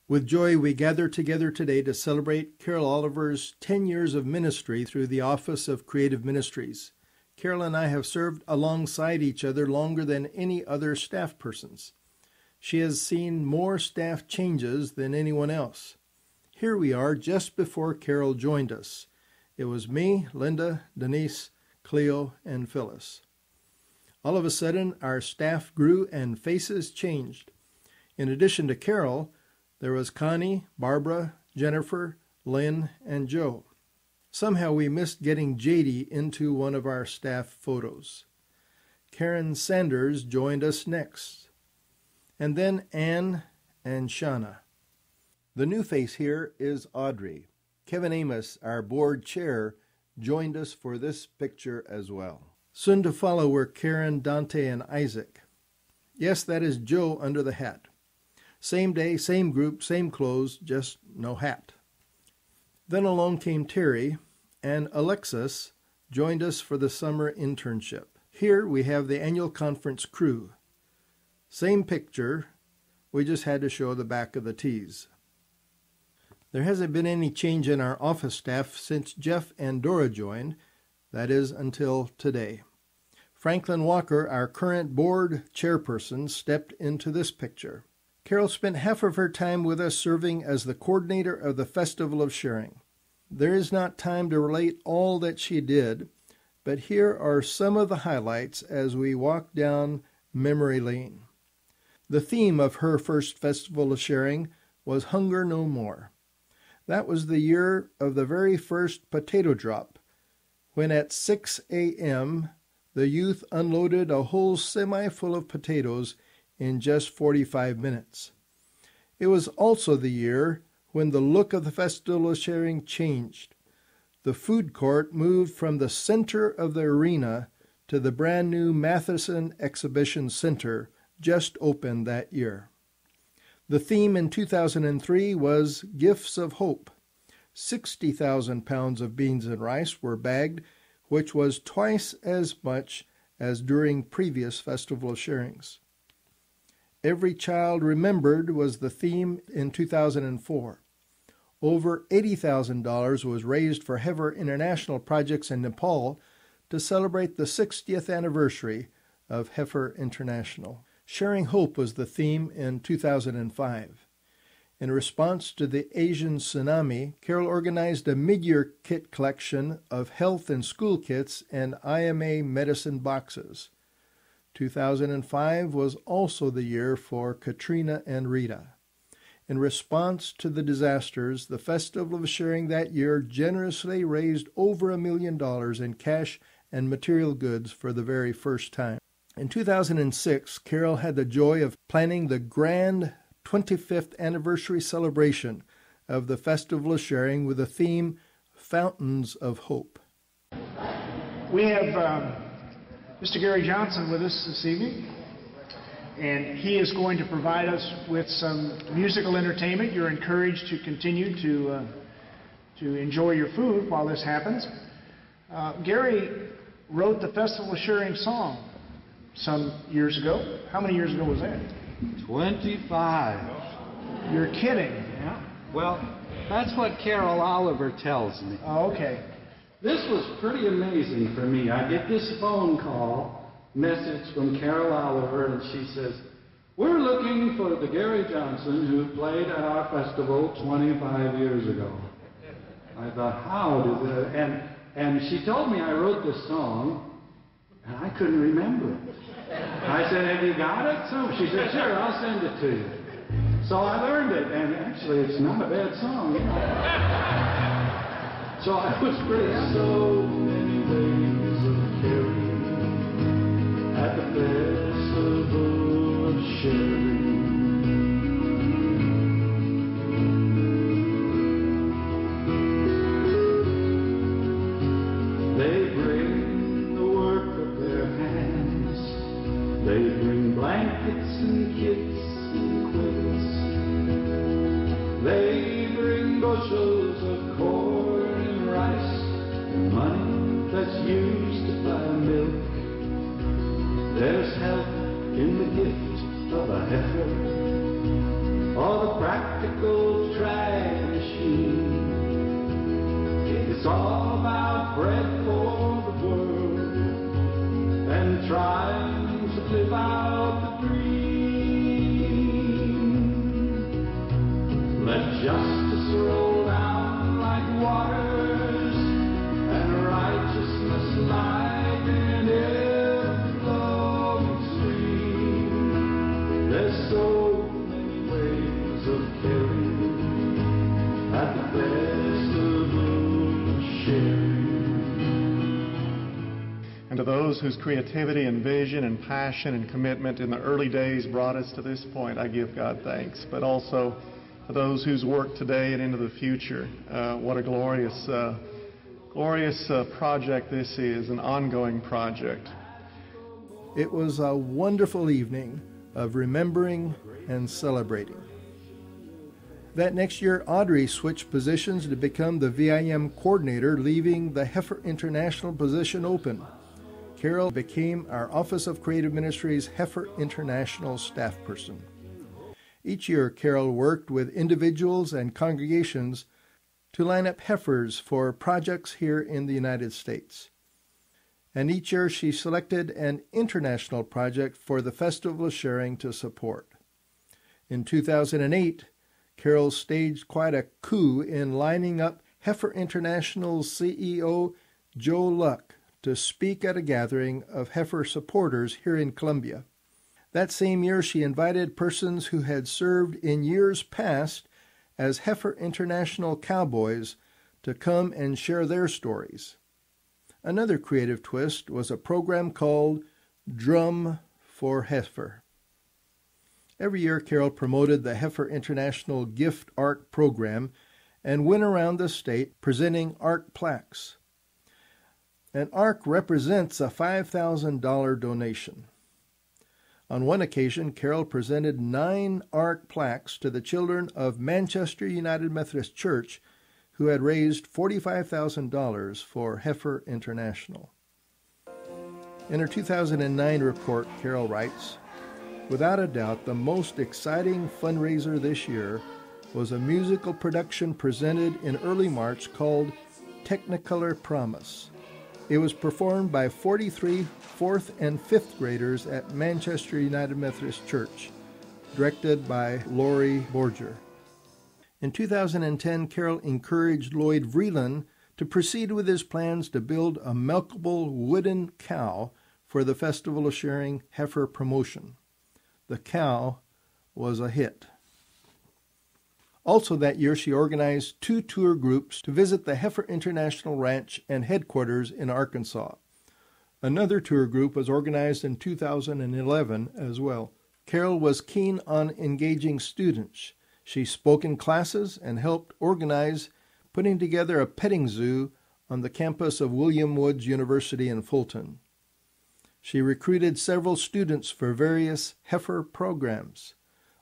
With joy, we gather together today to celebrate Carol Oliver's 10 years of ministry through the Office of Creative Ministries. Carol and I have served alongside each other longer than any other staff persons. She has seen more staff changes than anyone else. Here we are just before Carol joined us. It was me, Linda, Denise, Cleo, and Phyllis. All of a sudden, our staff grew and faces changed. In addition to Carol, there was Connie, Barbara, Jennifer, Lynn, and Joe. Somehow we missed getting JD into one of our staff photos. Karen Sanders joined us next. And then Ann and Shauna. The new face here is Audrey. Kevin Amos, our board chair, joined us for this picture as well. Soon to follow were Karen, Dante, and Isaac. Yes, that is Joe under the hat. Same day, same group, same clothes, just no hat. Then along came Terry, and Alexis joined us for the summer internship. Here we have the annual conference crew. Same picture, we just had to show the back of the tees. There hasn't been any change in our office staff since Jeff and Dora joined, that is until today. Franklin Walker, our current board chairperson, stepped into this picture. Carol spent half of her time with us serving as the coordinator of the Festival of Sharing. There is not time to relate all that she did, but here are some of the highlights as we walk down memory lane. The theme of her first Festival of Sharing was Hunger No More. That was the year of the very first potato drop, when at 6 a.m. the youth unloaded a whole semi full of potatoes in just 45 minutes. It was also the year when the look of the Festival of Sharing changed. The food court moved from the center of the arena to the brand new Matheson Exhibition Center, just opened that year. The theme in 2003 was Gifts of Hope. 60,000 pounds of beans and rice were bagged, which was twice as much as during previous Festival of Sharings. Every Child Remembered was the theme in 2004. Over $80,000 was raised for Heifer International projects in Nepal to celebrate the 60th anniversary of Heifer International. Sharing Hope was the theme in 2005. In response to the Asian tsunami, Carol organized a mid-year kit collection of health and school kits and IMA medicine boxes. 2005 was also the year for Katrina and Rita. In response to the disasters, the Festival of Sharing that year generously raised over $1 million in cash and material goods for the very first time. In 2006, Carol had the joy of planning the grand 25th anniversary celebration of the Festival of Sharing with the theme Fountains of Hope. We have Mr. Gary Johnson with us this evening, and he is going to provide us with some musical entertainment. You're encouraged to continue to enjoy your food while this happens. Gary wrote the Festival of Sharing song some years ago. How many years ago was that? 25. You're kidding. Yeah. Well, that's what Carol Oliver tells me. Oh, okay. This was pretty amazing for me. I get this phone call message from Carol Oliver, and she says, "We're looking for the Gary Johnson who played at our festival 25 years ago." I thought, how did that? And she told me I wrote this song, and I couldn't remember it. I said, "Have you got it?" So she said, "Sure, I'll send it to you." So I learned it, and actually it's not a bad song. You know? So I was pretty so many ways of caring at the Festival of Sharing. They bring the work of their hands. They bring blankets and kits and quilts. They bring bushels of corn and rice and money that's used to buy milk. There's health in the gift of a heifer, or the practical justice roll down like waters, and righteousness like an ever-flowing stream. There's so many ways of caring at the festival sharing. And to those whose creativity and vision and passion and commitment in the early days brought us to this point, I give God thanks. But also to those whose work today and into the future, what a glorious project this is, an ongoing project. It was a wonderful evening of remembering and celebrating. That next year, Audrey switched positions to become the VIM coordinator, leaving the Heifer International position open. Carol became our Office of Creative Ministries Heifer International staff person. Each year, Carol worked with individuals and congregations to line up heifers for projects here in the United States. And each year, she selected an international project for the Festival of Sharing to support. In 2008, Carol staged quite a coup in lining up Heifer International's CEO, Joe Luck, to speak at a gathering of heifer supporters here in Columbia. That same year, she invited persons who had served in years past as Heifer International cowboys to come and share their stories. Another creative twist was a program called Drum for Heifer. Every year, Carol promoted the Heifer International Gift Arc program and went around the state presenting ARC plaques. An ARC represents a $5,000 donation. On one occasion, Carol presented 9 ARC plaques to the children of Manchester United Methodist Church, who had raised $45,000 for Heifer International. In her 2009 report, Carol writes, "Without a doubt, the most exciting fundraiser this year was a musical production presented in early March called Technicolor Promise. It was performed by 43 4th and 5th graders at Manchester United Methodist Church, directed by Lori Borger." In 2010, Carol encouraged Lloyd Vreeland to proceed with his plans to build a milkable wooden cow for the Festival of Sharing heifer promotion. The cow was a hit. Also that year, she organized 2 tour groups to visit the Heifer International Ranch and headquarters in Arkansas. Another tour group was organized in 2011 as well. Carol was keen on engaging students. She spoke in classes and helped organize putting together a petting zoo on the campus of William Woods University in Fulton. She recruited several students for various heifer programs.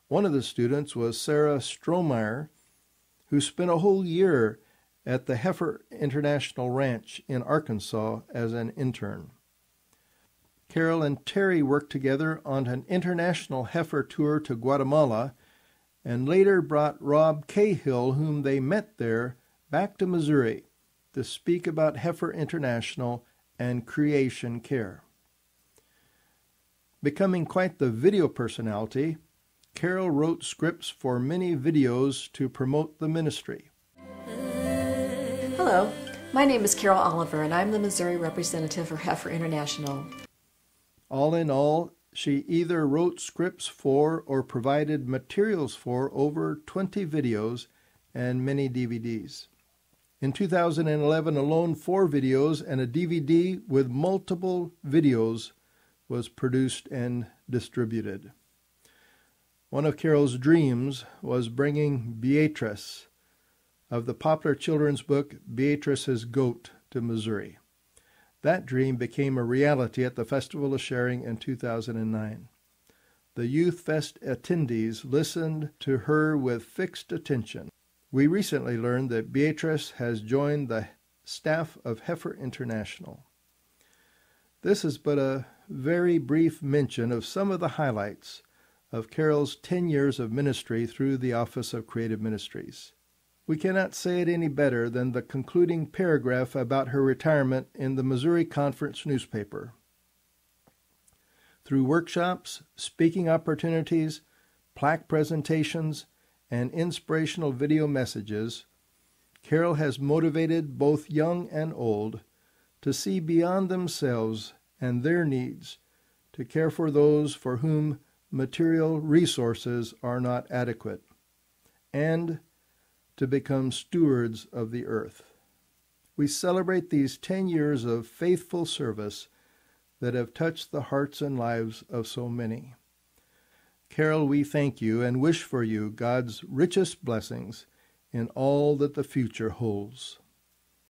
One of the students was Sarah Strohmeyer, who spent a whole year at the Heifer International Ranch in Arkansas as an intern. Carol and Terry worked together on an international heifer tour to Guatemala and later brought Rob Cahill, whom they met there, back to Missouri to speak about Heifer International and creation care. Becoming quite the video personality, Carol wrote scripts for many videos to promote the ministry. Hello, my name is Carol Oliver, and I'm the Missouri representative for Heifer International. All in all, she either wrote scripts for or provided materials for over 20 videos and many DVDs. In 2011 alone, 4 videos and a DVD with multiple videos was produced and distributed. One of Carol's dreams was bringing Beatrice of the popular children's book Beatrice's Goat to Missouri. That dream became a reality at the Festival of Sharing in 2009. The Youth Fest attendees listened to her with fixed attention. We recently learned that Beatrice has joined the staff of Heifer International. This is but a very brief mention of some of the highlights of Carol's 10 years of ministry through the Office of Creative Ministries. We cannot say it any better than the concluding paragraph about her retirement in the Missouri Conference newspaper. Through workshops, speaking opportunities, plaque presentations, and inspirational video messages, Carol has motivated both young and old to see beyond themselves and their needs, to care for those for whom material resources are not adequate, and to become stewards of the earth. We celebrate these 10 years of faithful service that have touched the hearts and lives of so many. Carol, we thank you and wish for you God's richest blessings in all that the future holds.